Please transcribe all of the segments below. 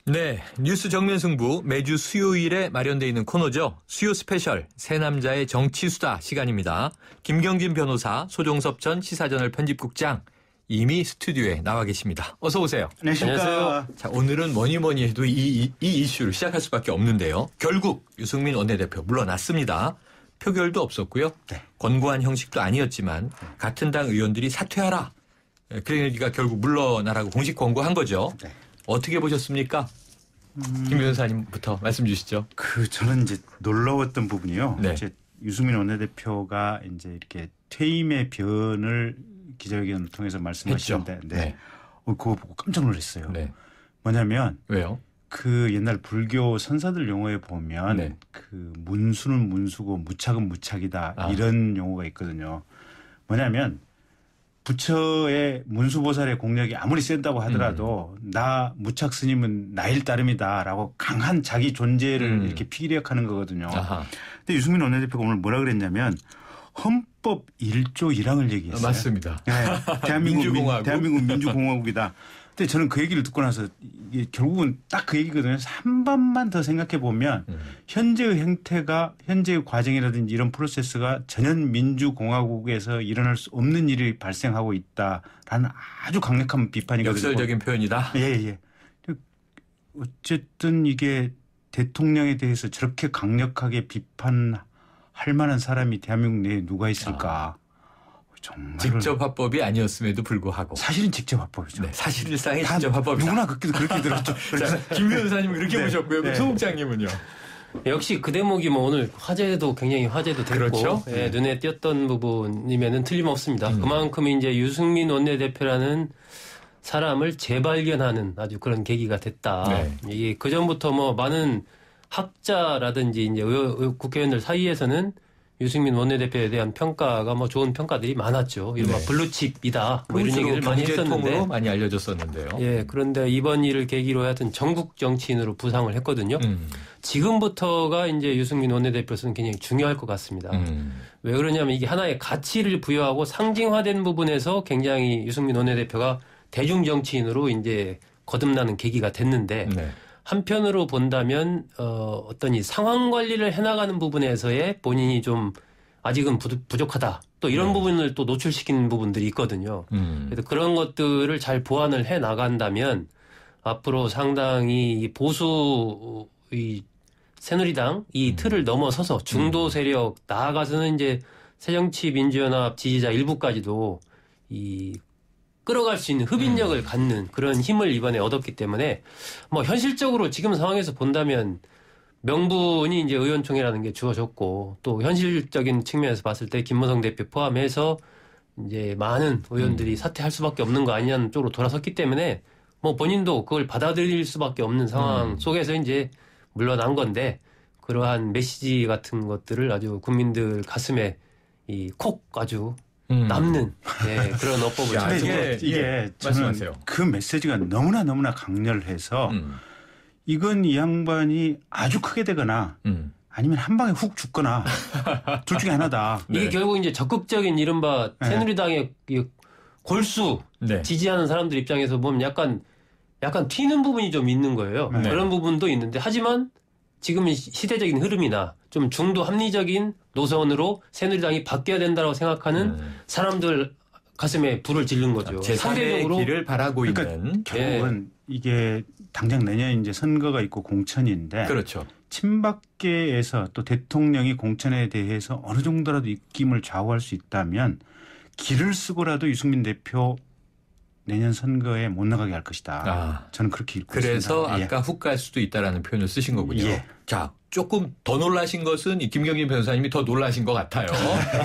네, 뉴스 정면 승부 매주 수요일에 마련되어 있는 코너죠. 수요 스페셜 새 남자의 정치수다 시간입니다. 김경진 변호사, 소종섭 전 시사저널 편집국장 이미 스튜디오에 나와 계십니다. 어서 오세요. 안녕하세요. 자, 오늘은 뭐니 해도 이 이슈를 시작할 수밖에 없는데요. 결국 유승민 원내대표 물러났습니다. 표결도 없었고요. 네. 권고한 형식도 아니었지만 같은 당 의원들이 사퇴하라. 그러니까 결국 물러나라고 공식 권고한 거죠. 네. 어떻게 보셨습니까? 김 변호사님부터 말씀 주시죠. 저는 이제 놀라웠던 부분이요. 네. 이제 유승민 원내대표가 이제 이렇게 퇴임의 변을 기자회견을 통해서 말씀하시는데, 네. 그거 보고 깜짝 놀랐어요. 네. 뭐냐면 왜요? 그 옛날 불교 선사들 용어에 보면 네. 그 문수는 문수고 무착은 무착이다 이런 용어가 있거든요. 뭐냐면 부처의 문수보살의 공력이 아무리 센다고 하더라도 나 무착 스님은 나일 따름이다라고 강한 자기 존재를 이렇게 피력하는 거거든요. 근데 유승민 원내대표가 오늘 뭐라 그랬냐면 헌법 1조 1항을 얘기했어요. 맞습니다. 네. 대한민국 민주공화국이다. 근데 저는 그 얘기를 듣고 나서 이게 결국은 딱 그 얘기거든요. 한 번만 더 생각해 보면 현재의 행태가 현재의 과정이라든지 이런 프로세스가 전현 민주공화국에서 일어날 수 없는 일이 발생하고 있다라는 아주 강력한 비판이거든요. 역설적인 표현이다. 예. 어쨌든 이게 대통령에 대해서 저렇게 강력하게 비판할 만한 사람이 대한민국 내에 누가 있을까. 정말 직접 화법이 아니었음에도 불구하고 사실은 직접 화법이죠. 네, 사실상의 직접 화법이다. 누구나 그렇게 들었죠. 자, 김 변호사님은 그렇게 네. 보셨고요. 네. 소 국장님은요. 역시 그 대목이 뭐 오늘 화제도 굉장히 화제도 됐고 그렇죠? 예, 눈에 띄었던 부분이면은 틀림없습니다. 그만큼 이제 유승민 원내대표라는 사람을 재발견하는 아주 그런 계기가 됐다. 네. 이게 그 전부터 뭐 많은 학자라든지 이제 국회의원들 사이에서는 유승민 원내대표에 대한 평가가 뭐 좋은 평가들이 많았죠. 이른바 블루칩이다. 뭐 이런 얘기를 많이 했었는데. 많이 알려졌었는데요. 예, 그런데 이번 일을 계기로 하여튼 전국 정치인으로 부상을 했거든요. 지금부터가 이제 유승민 원내대표로서는 굉장히 중요할 것 같습니다. 왜 그러냐면 이게 하나의 가치를 부여하고 상징화된 부분에서 굉장히 유승민 원내대표가 대중 정치인으로 이제 거듭나는 계기가 됐는데 네. 한편으로 본다면 어떤 이 상황 관리를 해나가는 부분에서의 본인이 좀 아직은 부족하다. 또 이런 부분을 또 노출시키는 부분들이 있거든요. 그래서 그런 것들을 잘 보완을 해 나간다면 앞으로 상당히 보수 이 새누리당 이 틀을 넘어서서 중도 세력 나아가서는 이제 새정치민주연합 지지자 일부까지도 이 끌어갈 수 있는 흡인력을 갖는 그런 힘을 이번에 얻었기 때문에 뭐 현실적으로 지금 상황에서 본다면 명분이 이제 의원총회라는 게 주어졌고 또 현실적인 측면에서 봤을 때 김무성 대표 포함해서 이제 많은 의원들이 사퇴할 수밖에 없는 거 아니냐는 쪽으로 돌아섰기 때문에 뭐 본인도 그걸 받아들일 수밖에 없는 상황 속에서 이제 물러난 건데 그러한 메시지 같은 것들을 아주 국민들 가슴에 이 콕 아주 남는 그런 어법을 잘 이게 말씀하세요. 그 메시지가 너무나 강렬해서 이건 이 양반이 아주 크게 되거나 아니면 한 방에 훅 죽거나 둘 중에 하나다. 이게 결국 이제 적극적인 이른바 새누리당의 골수 지지하는 사람들 입장에서 보면 약간 튀는 부분이 좀 있는 거예요. 그런 부분도 있는데 하지만 지금 시대적인 흐름이나 좀 중도 합리적인 노선으로 새누리당이 바뀌어야 된다고 생각하는 사람들 가슴에 불을 지른 거죠. 제3의 길을 바라고 있는. 결국은 이게 당장 내년 이제 선거가 있고 공천인데. 그렇죠. 친박계에서 또 대통령이 공천에 대해서 어느 정도라도 입김을 좌우할 수 있다면 길을 쓰고라도 유승민 대표 내년 선거에 못 나가게 할 것이다. 저는 그렇게 읽고 있습니다. 그래서 아까 훅 갈 수도 있다라는 표현을 쓰신 거군요. 자, 조금 더 놀라신 것은 이 김경진 변호사님이 더 놀라신 것 같아요.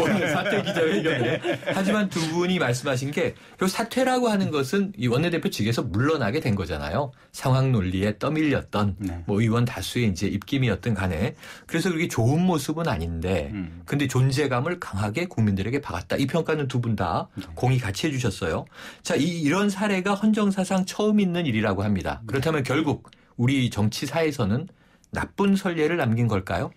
오늘 사퇴 기자회견에. 하지만 두 분이 말씀하신 게 결국 사퇴라고 하는 것은 이 원내대표 측에서 물러나게 된 거잖아요. 상황 논리에 떠밀렸던 뭐 의원 다수의 이제 입김이었던 간에. 그래서 그렇게 좋은 모습은 아닌데 근데 존재감을 강하게 국민들에게 박았다. 이 평가는 두 분 다 공히 같이 해 주셨어요. 자, 이런 사례가 헌정사상 처음 있는 일이라고 합니다. 그렇다면 결국 우리 정치사에서는 나쁜 선례를 남긴 걸까요?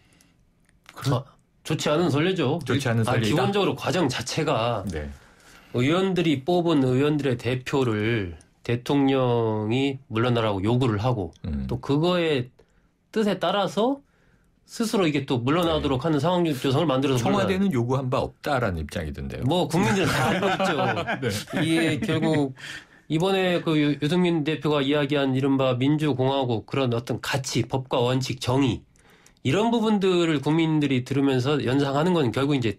좋지 않은 선례죠. 좋지 않은 선례다. 기본적으로 과정 자체가 의원들이 뽑은 의원들의 대표를 대통령이 물러나라고 요구를 하고 또 그거에 뜻에 따라서 스스로 이게 또 물러나도록 하는 상황 조성을 만들어서 청와대는 요구한 바 없다라는 입장이던데요. 뭐 국민들은 다 알고 있죠. 네. 이게 결국 이번에 그 유승민 대표가 이야기한 이른바 민주공화국 그런 어떤 가치, 법과 원칙, 정의 이런 부분들을 국민들이 들으면서 연상하는 건 결국 이제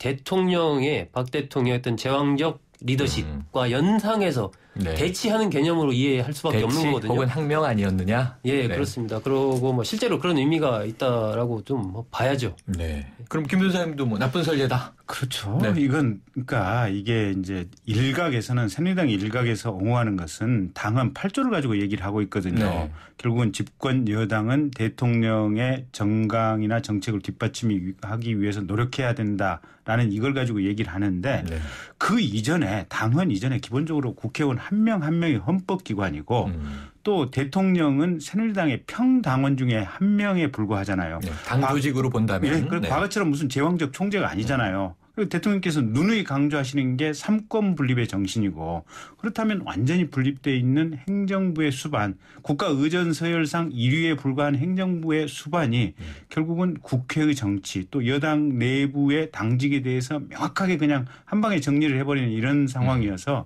박 대통령의 어떤 제왕적 리더십과 연상해서 네. 대치하는 개념으로 이해할 수밖에 없는 거거든요. 혹은 항명 아니었느냐? 예, 네. 그렇습니다. 그러고 뭐 실제로 그런 의미가 있다라고 좀 뭐 봐야죠. 네. 그럼 김 변호사님도 뭐 나쁜 선례다. 그렇죠. 네. 그러니까 이게 이제 일각에서는 새누리당 일각에서 옹호하는 것은 당헌 8조를 가지고 얘기를 하고 있거든요. 네. 결국은 집권 여당은 대통령의 정강이나 정책을 뒷받침하기 위해서 노력해야 된다라는 이걸 가지고 얘기를 하는데 네. 그 이전에 당헌 이전에 기본적으로 국회의원 한 명 한 명이 헌법기관이고 또 대통령은 새누리당의 평당원 중에 한 명에 불과하잖아요. 네. 당 조직으로 본다면. 네. 과거처럼 무슨 제왕적 총재가 아니잖아요. 대통령께서 누누이 강조하시는 게 삼권 분립의 정신이고 그렇다면 완전히 분립되어 있는 행정부의 수반, 국가 의전 서열상 1위에 불과한 행정부의 수반이 결국은 국회의 정치 또 여당 내부의 당직에 대해서 명확하게 그냥 한 방에 정리를 해버리는 이런 상황이어서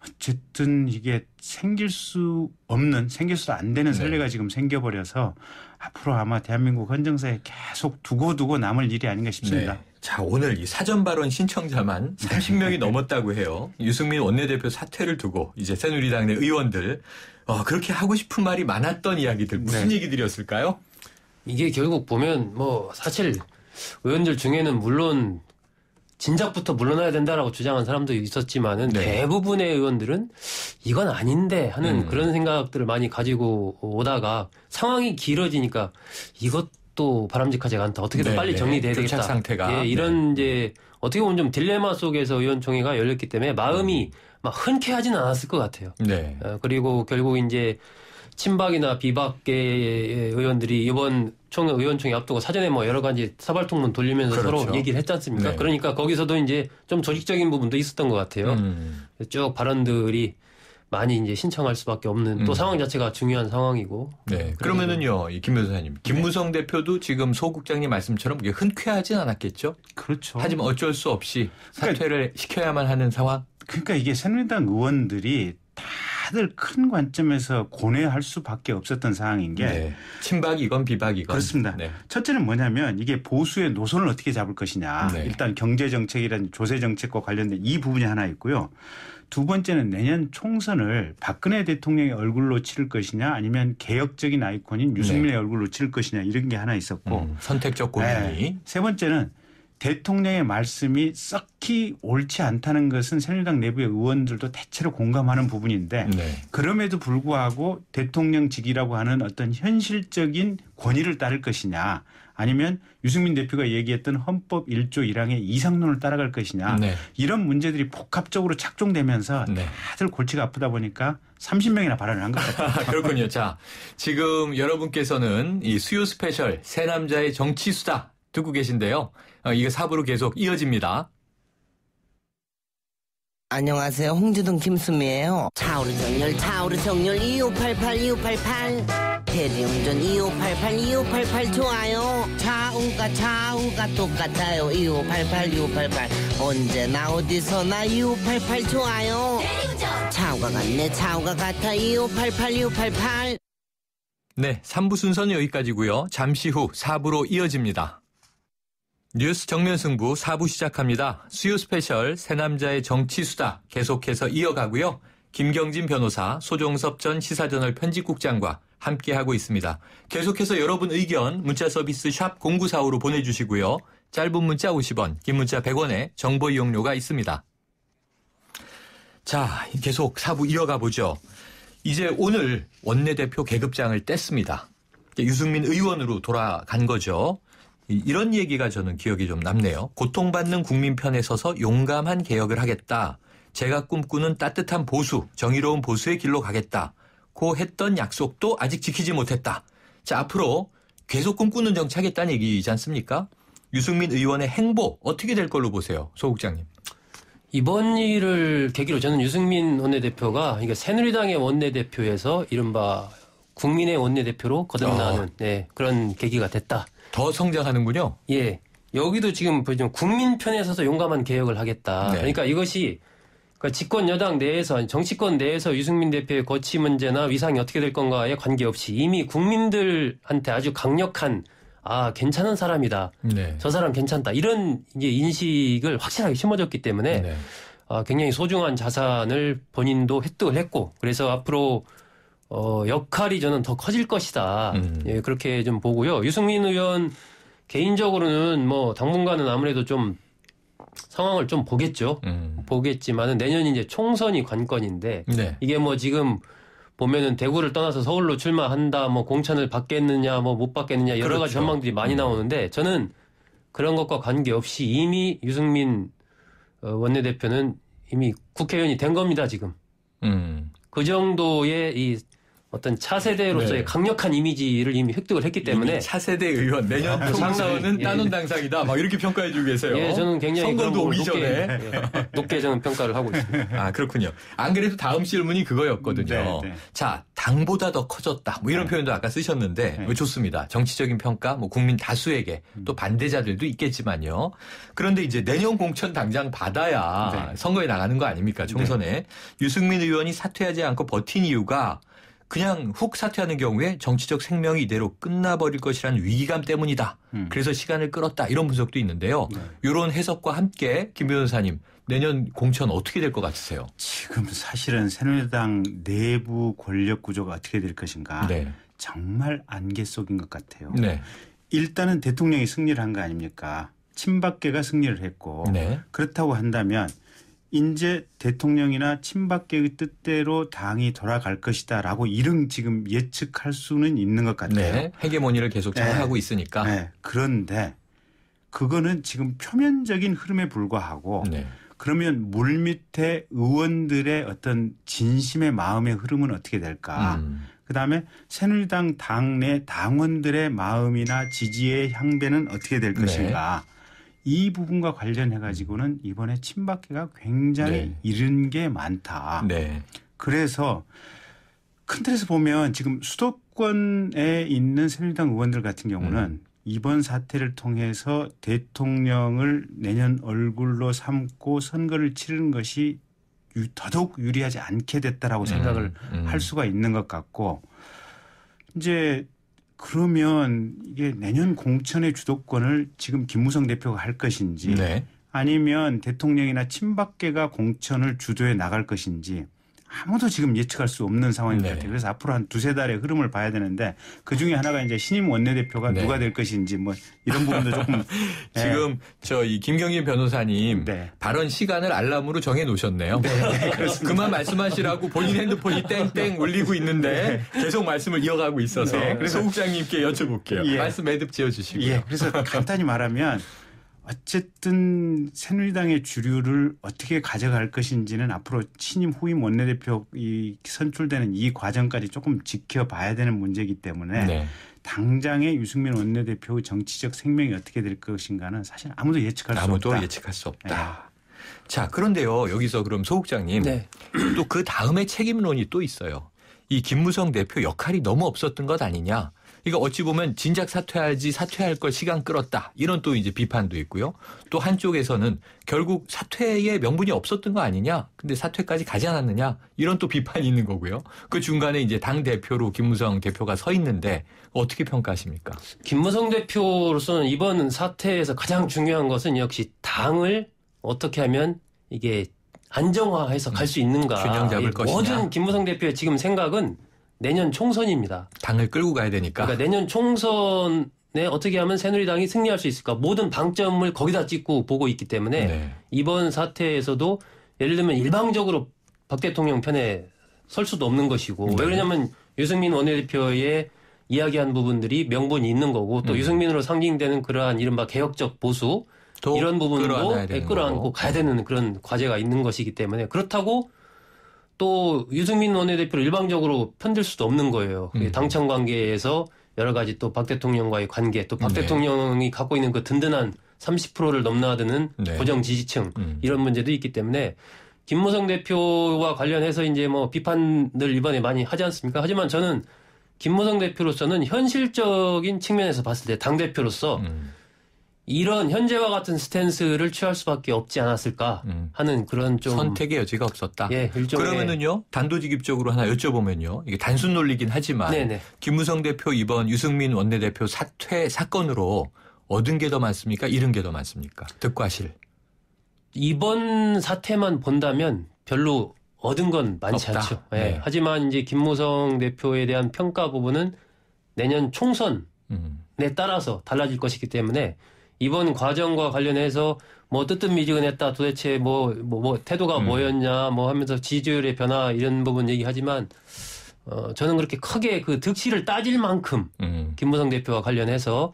어쨌든 이게 생길 수도 안 되는 선례가 지금 생겨버려서 앞으로 아마 대한민국 헌정사에 계속 두고 남을 일이 아닌가 싶습니다. 네. 자, 오늘 이 사전 발언 신청자만 30명이 넘었다고 해요. 유승민 원내대표 사퇴를 두고 이제 새누리당 내 의원들 그렇게 하고 싶은 말이 많았던 이야기들 무슨 얘기들이었을까요? 이게 결국 보면 뭐 사실 의원들 중에는 물론 진작부터 물러나야 된다라고 주장한 사람도 있었지만은 대부분의 의원들은 이건 아닌데 하는 그런 생각들을 많이 가지고 오다가 상황이 길어지니까 이것도 바람직하지가 않다. 어떻게든 빨리 정리돼야 되겠다. 상태가. 예, 이런 이제 어떻게 보면 좀 딜레마 속에서 의원총회가 열렸기 때문에 마음이 막 흔쾌하지는 않았을 것 같아요. 네. 그리고 결국 이제 친박이나 비박계의 의원들이 이번 의원총회 앞두고 사전에 뭐 여러 가지 사발통문 돌리면서 그렇죠. 서로 얘기를 했지 않습니까? 네. 그러니까 거기서도 이제 좀 조직적인 부분도 있었던 것 같아요. 쭉 발언들이 많이 이제 신청할 수밖에 없는 또 상황 자체가 중요한 상황이고. 네. 그러면은요, 김 변호사님, 김무성 대표도 지금 소 국장님 말씀처럼 이게 흔쾌하진 않았겠죠? 그렇죠. 하지만 어쩔 수 없이 사퇴를 시켜야만 하는 상황. 그러니까 이게 새누리당 의원들이 다들 큰 관점에서 고뇌할 수밖에 없었던 상황인 게 친박이건 비박이건 그렇습니다. 첫째는 뭐냐면 이게 보수의 노선을 어떻게 잡을 것이냐. 일단 경제정책이라는 조세정책과 관련된 이 부분이 하나 있고요. 두 번째는 내년 총선을 박근혜 대통령의 얼굴로 치를 것이냐 아니면 개혁적인 아이콘인 유승민의 얼굴로 치를 것이냐 이런 게 하나 있었고 선택적 고민이. 세 번째는 대통령의 말씀이 썩히 옳지 않다는 것은 새누리당 내부의 의원들도 대체로 공감하는 부분인데 그럼에도 불구하고 대통령직이라고 하는 어떤 현실적인 권위를 따를 것이냐 아니면 유승민 대표가 얘기했던 헌법 1조 1항의 이상론을 따라갈 것이냐 이런 문제들이 복합적으로 착종되면서 다들 골치가 아프다 보니까 30명이나 발언을 한 것 같아요. 그렇군요. 자, 지금 여러분께서는 이 수요 스페셜 새 남자의 정치 수다 듣고 계신데요. 이게 4부로 계속 이어집니다. 안녕하세요. 홍주동 김수미예요. 차오르 정렬 2588 대리운전 2588 좋아요. 차우가 똑같아요. 2588 언제나 어디서나 2588 좋아요. 대리운전 차우가 같네 차우가 같아 2588 네, 3부 순서는 여기까지고요. 잠시 후 4부로 이어집니다. 뉴스 정면 승부 4부 시작합니다. 수요 스페셜 새 남자의 정치 수다 계속해서 이어가고요. 김경진 변호사, 소종섭 전 시사저널 편집국장과 함께하고 있습니다. 계속해서 여러분 의견 문자 서비스 샵 0945로 보내주시고요. 짧은 문자 50원, 긴 문자 100원의 정보 이용료가 있습니다. 자, 계속 4부 이어가 보죠. 이제 오늘 원내대표 계급장을 뗐습니다. 유승민 의원으로 돌아간 거죠. 이런 얘기가 저는 기억이 좀 남네요. 고통받는 국민 편에 서서 용감한 개혁을 하겠다. 제가 꿈꾸는 따뜻한 보수, 정의로운 보수의 길로 가겠다고 했던 약속도 아직 지키지 못했다. 자, 앞으로 계속 꿈꾸는 정치 하겠다는 얘기이지 않습니까? 유승민 의원의 행보 어떻게 될 걸로 보세요, 소 국장님? 이번 일을 계기로 저는 유승민 원내대표가 그러니까 새누리당의 원내대표에서 이른바 국민의 원내대표로 거듭나는 네, 그런 계기가 됐다. 더 성장하는군요. 예. 여기도 지금 보시면 국민 편에 서서 용감한 개혁을 하겠다. 네. 그러니까 이것이 그러니까 집권 여당 내에서 정치권 내에서 유승민 대표의 거취 문제나 위상이 어떻게 될 건가에 관계없이 이미 국민들한테 아주 강력한 괜찮은 사람이다. 네. 저 사람 괜찮다. 이런 이제 인식을 확실하게 심어졌기 때문에 네. 굉장히 소중한 자산을 본인도 획득을 했고 그래서 앞으로 역할이 저는 더 커질 것이다. 예, 그렇게 좀 보고요. 유승민 의원 개인적으로는 뭐 당분간은 아무래도 좀 상황을 좀 보겠죠. 보겠지만은 내년 이제 총선이 관건인데 네. 이게 뭐 지금 보면은 대구를 떠나서 서울로 출마한다, 뭐 공천을 받겠느냐, 뭐 못 받겠느냐 여러 가지 그렇죠. 전망들이 많이 나오는데 저는 그런 것과 관계없이 이미 유승민 원내대표는 이미 국회의원이 된 겁니다 지금. 그 정도의 이 어떤 차세대로서의 네. 강력한 이미지를 이미 획득을 했기 때문에 이미 차세대 의원 내년 총선은 따놓은 당상이다. 막 이렇게 평가해주고 계세요. 예, 저는 굉장히 선거도 오기 전에. 높게 저는 평가를 하고 있습니다. 그렇군요. 안 그래도 다음 질문이 그거였거든요. 네, 네. 자, 당보다 더 커졌다. 뭐 이런 표현도 아까 쓰셨는데 좋습니다. 정치적인 평가, 뭐 국민 다수에게 또 반대자들도 있겠지만요. 그런데 이제 내년 공천 당장 받아야 선거에 나가는 거 아닙니까? 총선에. 유승민 의원이 사퇴하지 않고 버틴 이유가 그냥 훅 사퇴하는 경우에 정치적 생명이 이대로 끝나버릴 것이라는 위기감 때문이다. 그래서 시간을 끌었다. 이런 분석도 있는데요. 이런 해석과 함께 김 변호사님 내년 공천 어떻게 될 것 같으세요? 지금 사실은 새누리당 내부 권력 구조가 어떻게 될 것인가 네. 정말 안개 속인 것 같아요. 네. 일단은 대통령이 승리를 한 거 아닙니까? 친박계가 승리를 했고 네. 그렇다고 한다면 이제 대통령이나 친박계의 뜻대로 당이 돌아갈 것이다라고 이런 지금 예측할 수는 있는 것 같아요. 네. 헤게모니를 계속 장악하고 있으니까. 네. 그런데 그거는 지금 표면적인 흐름에 불과하고 네. 그러면 물밑에 의원들의 어떤 진심의 마음의 흐름은 어떻게 될까? 그다음에 새누리당 당내 당원들의 마음이나 지지의 향배는 어떻게 될 것인가? 이 부분과 관련해 가지고는 이번에 친박계가 굉장히 잃은 게 많다. 네. 그래서 큰 틀에서 보면 지금 수도권에 있는 새누리당 의원들 같은 경우는 이번 사태를 통해서 대통령을 내년 얼굴로 삼고 선거를 치르는 것이 더더욱 유리하지 않게 됐다라고 생각을 할 수가 있는 것 같고 이제 그러면 이게 내년 공천의 주도권을 지금 김무성 대표가 할 것인지 아니면 대통령이나 친박계가 공천을 주도해 나갈 것인지 아무도 지금 예측할 수 없는 상황인 것 같아요. 그래서 앞으로 한 두세 달의 흐름을 봐야 되는데 그중에 하나가 이제 신임 원내대표가 누가 될 것인지 뭐 이런 부분도 조금 지금 이 김경진 변호사님 발언 시간을 알람으로 정해 놓으셨네요. 그만 말씀하시라고 본인 핸드폰이 땡땡 울리고 있는데 계속 말씀을 이어가고 있어서 그래서 소국장님께 여쭤볼게요. 말씀 매듭 지어주시고요. 그래서 간단히 말하면 어쨌든 새누리당의 주류를 어떻게 가져갈 것인지는 앞으로 신임 후임 원내대표 선출되는 이 과정까지 조금 지켜봐야 되는 문제이기 때문에 당장의 유승민 원내대표의 정치적 생명이 어떻게 될 것인가는 사실 아무도 예측할 수 없다. 아무도 예측할 수 없다. 자, 그런데요. 여기서 그럼 소국장님 또 그 다음에 책임론이 또 있어요. 이 김무성 대표 역할이 너무 없었던 것 아니냐. 그러니까 어찌 보면 진작 사퇴하지 사퇴할 걸 시간 끌었다. 이런 또 이제 비판도 있고요. 또 한쪽에서는 결국 사퇴의 명분이 없었던 거 아니냐. 근데 사퇴까지 가지 않았느냐. 이런 또 비판이 있는 거고요. 그 중간에 이제 당 대표로 김무성 대표가 서 있는데 어떻게 평가하십니까? 김무성 대표로서는 이번 사태에서 가장 중요한 것은 역시 당을 어떻게 하면 이게 안정화해서 갈 수 있는가. 균형 잡을 것이냐. 모든 김무성 대표의 지금 생각은 내년 총선입니다. 당을 끌고 가야 되니까. 그러니까 내년 총선에 어떻게 하면 새누리당이 승리할 수 있을까. 모든 방점을 거기다 찍고 보고 있기 때문에 이번 사태에서도 예를 들면 일방적으로 박 대통령 편에 설 수도 없는 것이고 왜 그러냐면 유승민 원내대표의 이야기한 부분들이 명분이 있는 거고 또 유승민으로 상징되는 그러한 이른바 개혁적 보수 이런 부분도 끌어안고 가야 되는 그런 과제가 있는 것이기 때문에 그렇다고 또 유승민 원내대표를 일방적으로 편들 수도 없는 거예요. 당청 관계에서 여러 가지 또 박 대통령과의 관계 또 박 대통령이 갖고 있는 그 든든한 30%를 넘나드는 네. 고정 지지층 이런 문제도 있기 때문에 김무성 대표와 관련해서 이제 뭐 비판을 이번에 많이 하지 않습니까? 하지만 저는 김무성 대표로서는 현실적인 측면에서 봤을 때 당대표로서 이런 현재와 같은 스탠스를 취할 수밖에 없지 않았을까 하는 그런 좀 선택의 여지가 없었다. 예, 그러면은요 단도직입적으로 하나 여쭤보면요 이게 단순 논리긴 하지만 네네. 김무성 대표 이번 유승민 원내대표 사퇴 사건으로 얻은 게 더 많습니까? 잃은 게 더 많습니까? 득과 실. 이번 사태만 본다면 별로 얻은 건 많지 없다. 않죠. 예. 네. 하지만 이제 김무성 대표에 대한 평가 부분은 내년 총선에 따라서 달라질 것이기 때문에 이번 과정과 관련해서 뭐 뜨뜻미지근했다 도대체 뭐 태도가 뭐였냐 뭐 하면서 지지율의 변화 이런 부분 얘기하지만 저는 그렇게 크게 그 득실을 따질 만큼 김무성 대표와 관련해서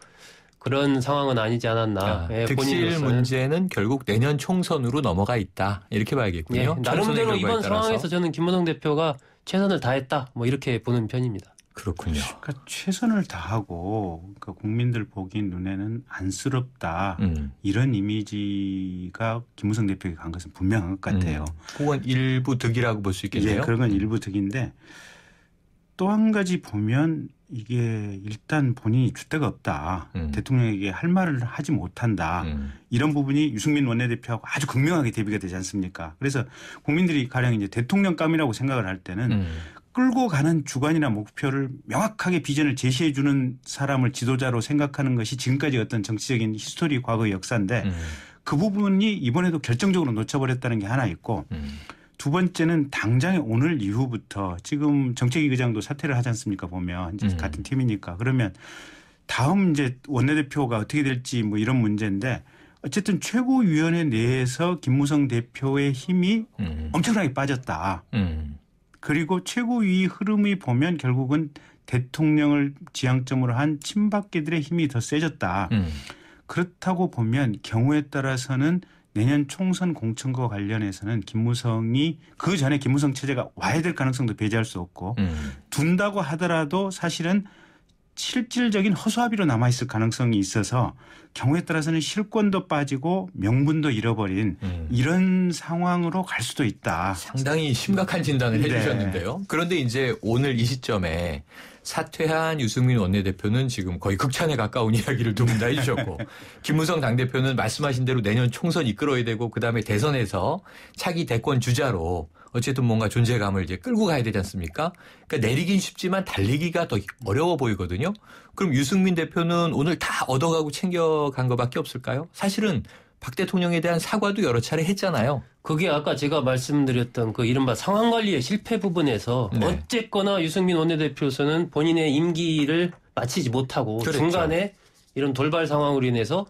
그런 상황은 아니지 않았나. 예, 득실 본인으로서는. 문제는 결국 내년 총선으로 넘어가 있다. 이렇게 봐야겠군요. 예, 나름대로 이번 상황에서 저는 김무성 대표가 최선을 다했다. 뭐 이렇게 보는 편입니다. 그렇군요. 그러니까 최선을 다하고 그러니까 국민들 보기 눈에는 안쓰럽다. 이런 이미지가 김무성 대표에게 간 것은 분명한 것 같아요. 혹은 일부 득이라고 볼 수 있겠네요. 예, 그런 건 일부 득인데 또 한 가지 보면 이게 일단 본인이 줏대가 없다. 대통령에게 할 말을 하지 못한다. 이런 부분이 유승민 원내대표하고 아주 극명하게 대비가 되지 않습니까? 그래서 국민들이 가령 이제 대통령감이라고 생각을 할 때는 끌고 가는 주관이나 목표를 명확하게 비전을 제시해 주는 사람을 지도자로 생각하는 것이 지금까지 어떤 정치적인 히스토리 과거의 역사인데 그 부분이 이번에도 결정적으로 놓쳐버렸다는 게 하나 있고 두 번째는 당장에 오늘 이후부터 지금 정책위 의장도 사퇴를 하지 않습니까? 보면 이제 같은 팀이니까 그러면 다음 이제 원내대표가 어떻게 될지 뭐 이런 문제인데 어쨌든 최고위원회 내에서 김무성 대표의 힘이 엄청나게 빠졌다. 그리고 최고위 흐름이 보면 결국은 대통령을 지향점으로 한 친박계들의 힘이 더 세졌다. 그렇다고 보면 경우에 따라서는 내년 총선 공천과 관련해서는 김무성이 그 전에 김무성 체제가 와야 될 가능성도 배제할 수 없고 둔다고 하더라도 사실은 실질적인 허수아비로 남아있을 가능성이 있어서 경우에 따라서는 실권도 빠지고 명분도 잃어버린 이런 상황으로 갈 수도 있다. 상당히 심각한 진단을 네. 해주셨는데요. 그런데 이제 오늘 이 시점에 사퇴한 유승민 원내대표는 지금 거의 극찬에 가까운 이야기를 두 분 다 해주셨고 김무성 당대표는 말씀하신 대로 내년 총선 이끌어야 되고 그다음에 대선에서 차기 대권 주자로 어쨌든 뭔가 존재감을 이제 끌고 가야 되지 않습니까? 그러니까 내리긴 쉽지만 달리기가 더 어려워 보이거든요. 그럼 유승민 대표는 오늘 다 얻어가고 챙겨간 것밖에 없을까요? 사실은 박 대통령에 대한 사과도 여러 차례 했잖아요. 그게 아까 제가 말씀드렸던 그 이른바 상황관리의 실패 부분에서 네. 어쨌거나 유승민 원내대표로서는 본인의 임기를 마치지 못하고 그렇죠. 중간에 이런 돌발 상황으로 인해서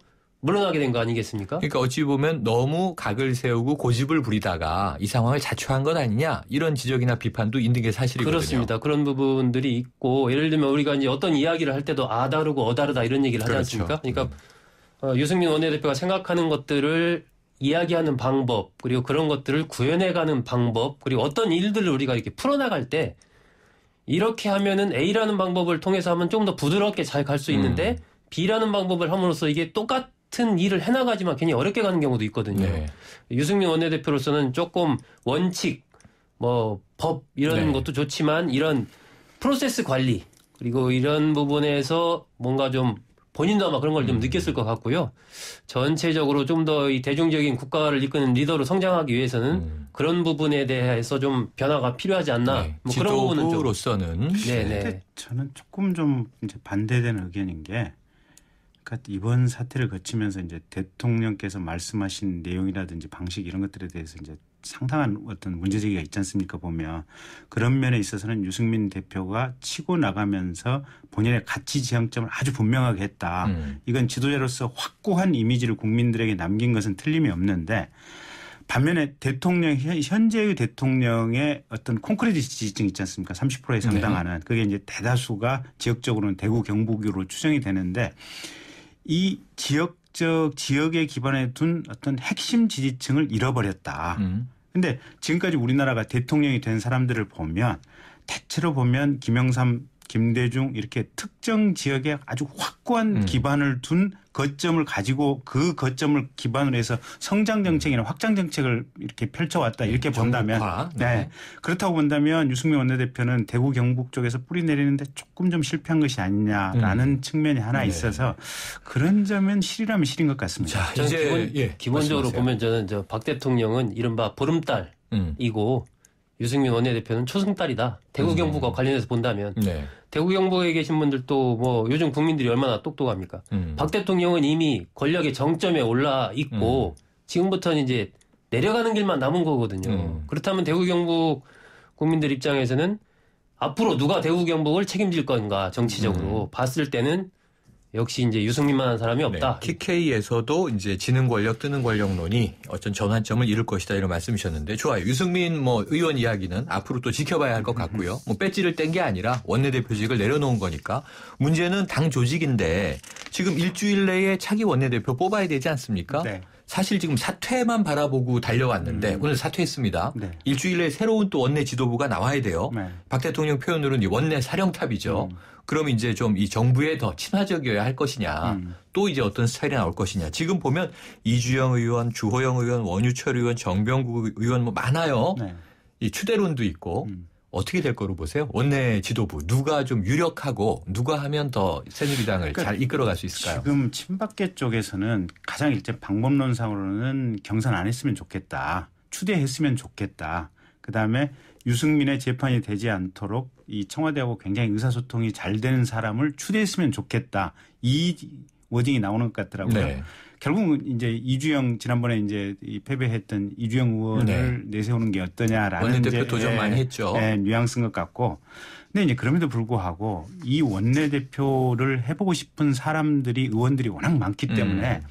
물러나게 된 거 아니겠습니까? 그러니까 어찌 보면 너무 각을 세우고 고집을 부리다가 이 상황을 자초한 것 아니냐 이런 지적이나 비판도 있는 게 사실이거든요. 그렇습니다. 그런 부분들이 있고 예를 들면 우리가 이제 어떤 이야기를 할 때도 아 다르고 어 다르다 이런 얘기를 하지 그렇죠. 않습니까? 그러니까 유승민 원내대표가 생각하는 것들을 이야기하는 방법 그리고 그런 것들을 구현해가는 방법 그리고 어떤 일들을 우리가 이렇게 풀어나갈 때 이렇게 하면은 A라는 방법을 통해서 하면 좀 더 부드럽게 잘 갈 수 있는데 B라는 방법을 함으로써 이게 똑같은 일을 해나가지만 괜히 어렵게 가는 경우도 있거든요. 네. 유승민 원내대표로서는 조금 원칙, 뭐 법 이런 네. 것도 좋지만 이런 프로세스 관리 그리고 이런 부분에서 뭔가 좀 본인도 아마 그런 걸 좀 느꼈을 것 같고요. 전체적으로 좀 더 이 대중적인 국가를 이끄는 리더로 성장하기 위해서는 그런 부분에 대해서 좀 변화가 필요하지 않나. 네. 뭐 그런 부분은 좀. 지도부로서는 네네. 저는 조금 좀 이제 반대되는 의견인 게 그러니까 이번 사태를 거치면서 이제 대통령께서 말씀하신 내용이라든지 방식 이런 것들에 대해서 이제 상당한 어떤 문제제기가 있지 않습니까 보면 그런 면에 있어서는 유승민 대표가 치고 나가면서 본인의 가치 지향점을 아주 분명하게 했다. 이건 지도자로서 확고한 이미지를 국민들에게 남긴 것은 틀림이 없는데 반면에 대통령 현재의 대통령의 어떤 콘크리트 지지층 있지 않습니까? 30%에 상당하는 그게 이제 대다수가 지역적으로는 대구 경북으로 추정이 되는데 이 지역에 기반해 둔 어떤 핵심 지지층을 잃어버렸다. 그런데 지금까지 우리나라가 대통령이 된 사람들을 보면 대체로 보면 김영삼 김대중 이렇게 특정 지역에 아주 확고한 기반을 둔 거점을 가지고 그 거점을 기반으로 해서 성장 정책이나 확장 정책을 이렇게 펼쳐왔다 이렇게 본다면 네. 그렇다고 본다면 유승민 원내대표는 대구 경북 쪽에서 뿌리 내리는데 조금 좀 실패한 것이 아니냐라는 측면이 하나 있어서 그런 점은 실이라면 실인 것 같습니다. 자, 이제 기본적으로 보면 저는 박 대통령은 이른바 보름달이고 유승민 원내대표는 초승달이다. 대구 경북과 관련해서 본다면 대구 경북에 계신 분들도 뭐 요즘 국민들이 얼마나 똑똑합니까? 박 대통령은 이미 권력의 정점에 올라 있고 지금부터는 이제 내려가는 길만 남은 거거든요. 그렇다면 대구 경북 국민들 입장에서는 앞으로 누가 대구 경북을 책임질 건가 정치적으로 봤을 때는 역시 이제 유승민만한 사람이 없다. 네. TK에서도 이제 지는 권력, 뜨는 권력론이 어떤 전환점을 이룰 것이다 이런 말씀이셨는데 좋아요. 유승민 의원 이야기는 앞으로 또 지켜봐야 할 것 같고요. 배지를 뗀 게 아니라 원내대표직을 내려놓은 거니까 문제는 당 조직인데 지금 일주일 내에 차기 원내대표 뽑아야 되지 않습니까? 네. 사실 지금 사퇴만 바라보고 달려왔는데 오늘 사퇴했습니다. 네. 일주일 내에 새로운 또 원내 지도부가 나와야 돼요. 네. 박 대통령 표현으로는 원내 사령탑이죠. 그러면 이제 좀 이 정부에 더 친화적이어야 할 것이냐. 또 이제 어떤 스타일이 나올 것이냐. 지금 보면 이주영 의원, 주호영 의원, 원유철 의원, 정병국 의원 뭐 많아요. 네. 이 추대론도 있고. 어떻게 될 거로 보세요? 원내 지도부 누가 좀 유력하고 누가 하면 더 새누리당을 잘 이끌어갈 수 있을까요? 지금 친박계 쪽에서는 가장 일제 방법론상으로는 경선 안 했으면 좋겠다. 추대했으면 좋겠다. 그다음에 유승민의 재판이 되지 않도록 이 청와대하고 굉장히 의사소통이 잘 되는 사람을 추대했으면 좋겠다. 이 워딩이 나오는 것 같더라고요. 네. 결국은 이제 이주영 지난번에 이제 패배했던 이주영 의원을 내세우는 게 어떠냐라는 원내대표 도전 많이 했죠. 뉘앙스인 것 같고, 근데 이제 그럼에도 불구하고 이 원내대표를 해보고 싶은 사람들이 의원들이 워낙 많기 때문에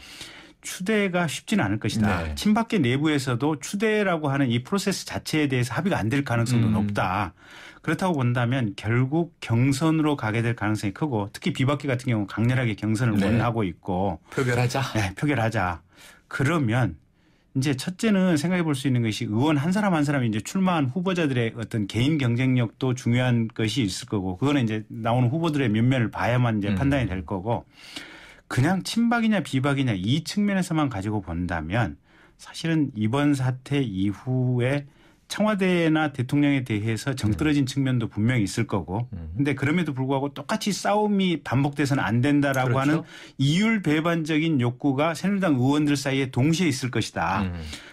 추대가 쉽지는 않을 것이다. 네. 친박계 내부에서도 추대라고 하는 이 프로세스 자체에 대해서 합의가 안 될 가능성도 높다. 그렇다고 본다면 결국 경선으로 가게 될 가능성이 크고 특히 비박계 같은 경우는 강렬하게 경선을 원하고 있고. 표결하자. 네, 표결하자. 그러면 이제 첫째는 생각해 볼 수 있는 것이 의원 한 사람 한 사람이 이제 출마한 후보자들의 어떤 개인 경쟁력도 중요한 것이 있을 거고 그거는 이제 나오는 후보들의 면면을 봐야만 이제 판단이 될 거고 그냥 친박이냐 비박이냐 이 측면에서만 가지고 본다면 사실은 이번 사태 이후에 청와대나 대통령에 대해서 정떨어진 측면도 분명히 있을 거고 근데 그럼에도 불구하고 똑같이 싸움이 반복돼서는 안 된다라고 하는 이율 배반적인 욕구가 새누리당 의원들 사이에 동시에 있을 것이다.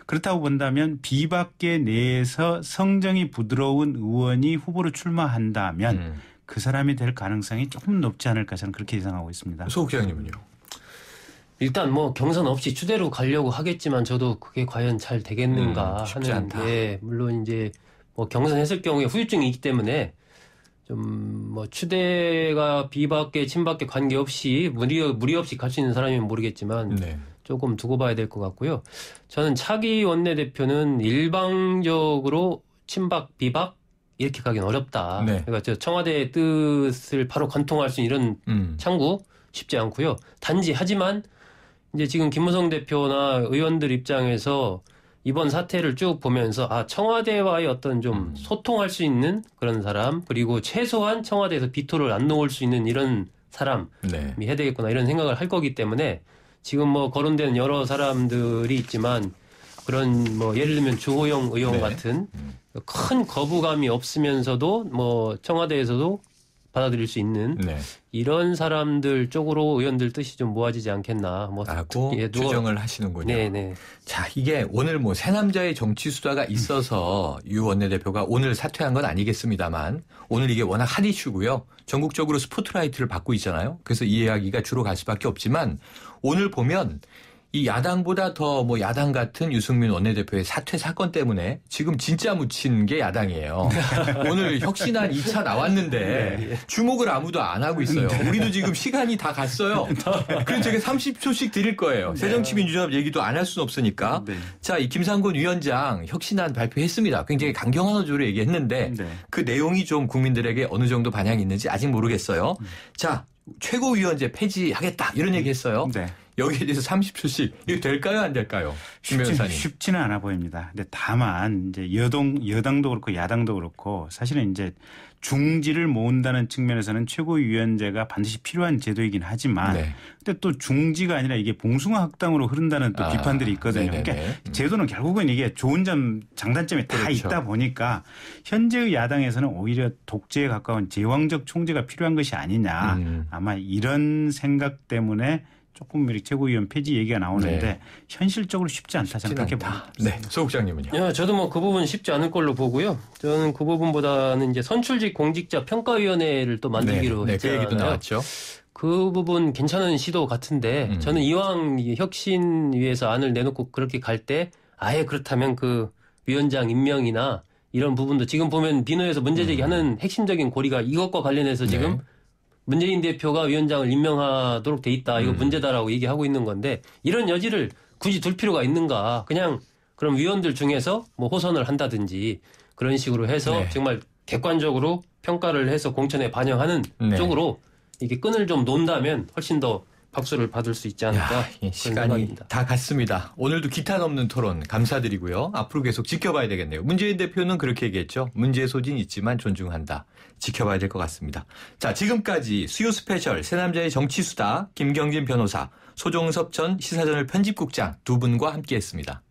그렇다고 본다면 비박계 내에서 성정이 부드러운 의원이 후보로 출마한다면 그 사람이 될 가능성이 조금 높지 않을까 저는 그렇게 예상하고 있습니다. 소 국장님은요? 일단 뭐 경선 없이 추대로 가려고 하겠지만 저도 그게 과연 잘 되겠는가 하는 게 물론 이제 뭐 경선했을 경우에 후유증이 있기 때문에 좀 뭐 추대가 비박계 친박계 관계없이 무리 없이 갈 수 있는 사람이면 모르겠지만 조금 두고 봐야 될 것 같고요. 저는 차기 원내대표는 일방적으로 친박 비박 이렇게 가긴 어렵다. 그러니까 저 청와대의 뜻을 바로 관통할 수 있는 이런 창구 쉽지 않고요. 단지 하지만 이제 지금 김무성 대표나 의원들 입장에서 이번 사태를 쭉 보면서 청와대와의 어떤 좀 소통할 수 있는 그런 사람 그리고 최소한 청와대에서 비토를 안 놓을 수 있는 이런 사람이 해야 되겠구나 이런 생각을 할 거기 때문에 지금 뭐 거론되는 여러 사람들이 있지만 그런 뭐 예를 들면 주호영 의원 같은 큰 거부감이 없으면서도 뭐 청와대에서도 받아들일 수 있는 이런 사람들 쪽으로 의원들 뜻이 좀 모아지지 않겠나 라고 추정을 하시는군요. 네네. 자, 이게 오늘 뭐 새 남자의 정치 수다가 있어서 유 원내대표가 오늘 사퇴한 건 아니겠습니다만 오늘 이게 워낙 핫 이슈고요. 전국적으로 스포트라이트를 받고 있잖아요. 그래서 이 이야기가 주로 갈 수밖에 없지만 오늘 보면 이 야당보다 더 뭐 야당 같은 유승민 원내대표의 사퇴 사건 때문에 지금 진짜 묻힌 게 야당이에요. 오늘 혁신안 2차 나왔는데 주목을 아무도 안 하고 있어요. 우리도 지금 시간이 다 갔어요. 그래서 제가 30초씩 드릴 거예요. 새정치민주연합 얘기도 안 할 수는 없으니까. 자, 이 김상곤 위원장 혁신안 발표했습니다. 굉장히 강경한 어조로 얘기했는데 그 내용이 좀 국민들에게 어느 정도 반향이 있는지 아직 모르겠어요. 자, 최고위원제 폐지하겠다 이런 얘기했어요. 여기에 대해서 30초씩 이게 될까요, 안 될까요? 김 변호사님. 쉽지는 않아 보입니다. 근데 다만 이제 여당도 그렇고 야당도 그렇고 사실은 이제 중지를 모은다는 측면에서는 최고위원제가 반드시 필요한 제도이긴 하지만 네. 근데 또 중지가 아니라 이게 봉숭아 학당으로 흐른다는 또 비판들이 있거든요. 네네네. 그러니까 제도는 결국은 이게 좋은 점 장단점이 다 그렇죠. 있다 보니까 현재의 야당에서는 오히려 독재에 가까운 제왕적 총재가 필요한 것이 아니냐. 아마 이런 생각 때문에 조금 이렇게 최고위원 폐지 얘기가 나오는데 네. 현실적으로 쉽지 않다 저는 그렇게 봅니다. 네, 소 국장님은요? 저도 뭐 그 부분 쉽지 않을 걸로 보고요. 저는 그 부분보다는 이제 선출직 공직자 평가위원회를 또 만들기로 네, 했잖아요. 그 얘기도 나왔죠. 그 부분 괜찮은 시도 같은데 저는 이왕 혁신위에서 안을 내놓고 그렇게 갈 때 아예 그렇다면 그 위원장 임명이나 이런 부분도 지금 보면 비노에서 문제 제기하는 핵심적인 고리가 이것과 관련해서 지금 네. 문재인 대표가 위원장을 임명하도록 돼 있다. 이거 문제다라고 얘기하고 있는 건데 이런 여지를 굳이 둘 필요가 있는가. 그냥 그럼 위원들 중에서 뭐 호선을 한다든지 그런 식으로 해서 네. 정말 객관적으로 평가를 해서 공천에 반영하는 네. 쪽으로 이게 끈을 좀 놓는다면 훨씬 더 박수를 받을 수 있지 않을까. 그런 시간이 생각입니다. 다 갔습니다. 오늘도 기탄 없는 토론 감사드리고요. 앞으로 계속 지켜봐야 되겠네요. 문재인 대표는 그렇게 얘기했죠. 문제의 소진 있지만 존중한다. 지켜봐야 될 것 같습니다. 자, 지금까지 수요 스페셜 새남자의 정치수다 김경진 변호사, 소종섭 전 시사저널 편집국장 두 분과 함께했습니다.